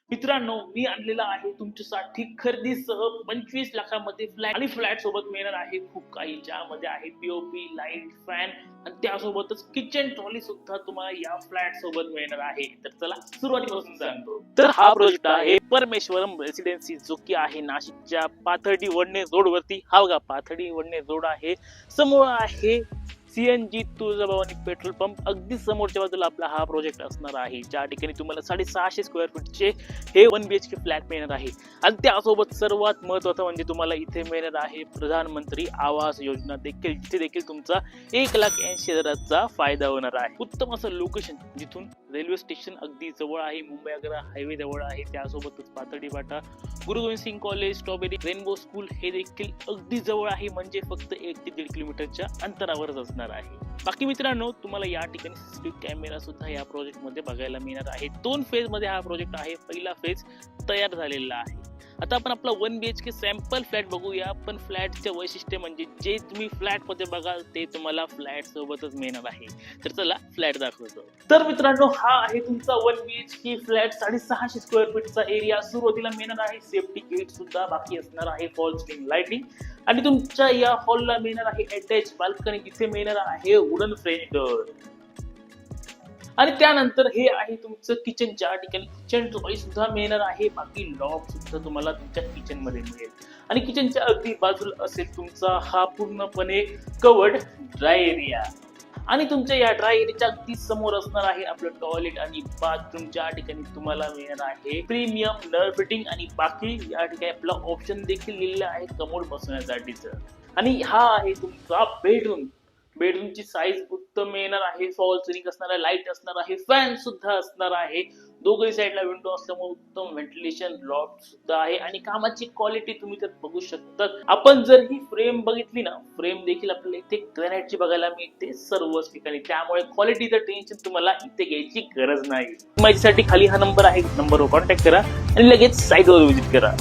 मित्रांनो, मी आणलेला आहे तुमच्यासाठी खरेदीसह 25 लाखामध्ये फ्लॅट आणि फ्लॅट सोबत मिळणार आहे खूप काही, ज्यामध्ये आहे पीओपी, लाईट, फॅन आणि त्यासोबतच किचन ट्रॉली सुद्धा तुम्हाला या फ्लॅट सोबत मिळणार आहे. तर चला सुरुवातीपासून सांगतो. तर हा प्रोजेक्ट आहे परमेश्वरम रेसिडेन्सी, जो की आहे नाशिकच्या पाथर्डी वडणे रोड वरती. हा बघा, पाथर्डी वडणे रोड आहे, समोर आहे सीएनजी तुळजाभवानी पेट्रोल पंप. अगदी समोरच्या बाजूला आपला हा प्रोजेक्ट असणार आहे, ज्या ठिकाणी तुम्हाला 650 स्क्वेअर फूटचे हे 1 BHK फ्लॅट मिळणार आहे. आणि त्यासोबत सर्वात महत्वाचं म्हणजे तुम्हाला इथे मिळणार आहे प्रधानमंत्री आवास योजना देखील, जिथे देखील तुमचा 1,80,000चा फायदा होणार आहे. उत्तम असं लोकेशन, जिथून रेल्वे स्टेशन अगदी जवळ आहे, मुंबई आग्रा हायवे जवळ आहे, त्यासोबतच Pathardi Phata, Guru Gobind Singh college, strawberry, rainbow school हे देखील अगदी जवळ आहे. म्हणजे फक्त 1 ते 1.5 किलोमीटरच्या अंतरावरच असणार आहे. बाकी मित्रांनो, तुम्हाला या ठिकाणी सीसीटीव्ही कॅमेरा सुद्धा या प्रोजेक्ट मध्ये बघायला मिळणार आहे. 2 फेज मध्ये हा प्रोजेक्ट आहे. पहिला फेज तयार झालेला आहे. आता आपण आपला 1 BHK सॅम्पल फ्लॅट बघूया. पण फ्लॅटचे वैशिष्ट्य म्हणजे जे तुम्ही फ्लॅट मध्ये बघाल ते तुम्हाला फ्लॅट सोबतच मिळणार आहे. तर चला फ्लॅट दाखवतो. तर मित्रांनो, हा आहे तुमचा 1 BHK फ्लॅट. 650 स्क्वेअर फीटचा एरिया सुरुवातीला मिळणार आहे. सेफ्टी गेट सुद्धा बाकी असणार आहे, फॉल सिलिंग लाइटिंग. आणि तुमच्या या हॉलला मिळणार आहे अटॅच बाल्कनी, जिथे मिळणार आहे वुडन फ्रेंच डोअर. आणि त्यानंतर हे आहे तुमचं किचन, ज्या ठिकाणी किचन ट्रॉली सुद्धा मिळणार आहे. बाकी लॉक सुद्धा तुम्हाला तुमच्या किचन मध्ये मिळेल. आणि किचनच्या अगदी बाजूला असेल तुमचा हा पूर्णपणे कवर्ड ड्राय एरिया. आणि तुमच्या या ड्राय एरियाच्या अगदी समोर असणार आहे आपलं टॉयलेट आणि बाथरूम, ज्या ठिकाणी तुम्हाला मिळणार आहे प्रीमियम नळ फिटिंग. आणि बाकी या ठिकाणी आपला ऑप्शन देखील लिहिलेला आहे कमोड बसवण्यासाठीच. आणि हा आहे तुमचा बेडरूम. बेडरूमची साईज उत्तम मिळणार आहे, फॉल सिलिंग असणार आहे, लाईट असणार आहे, फॅन सुद्धा असणार आहे. दोघही साईडला विंडो असल्यामुळे उत्तम व्हेंटिलेशन, लॉफ्ट सुद्धा आहे. आणि कामाची क्वालिटी तुम्ही तर बघू शकता. आपण जर ही फ्रेम बघितली ना, फ्रेम देखील आपल्याला इथे ग्रॅनाइटची बघायला मिळते सर्वच ठिकाणी, त्यामुळे क्वालिटीचं टेन्शन तुम्हाला इथे घ्यायची गरज नाही. माझ्यासाठी खाली हा नंबर आहे, नंबरवर कॉन्टॅक्ट करा आणि लगेच साईटवर व्हिजिट करा.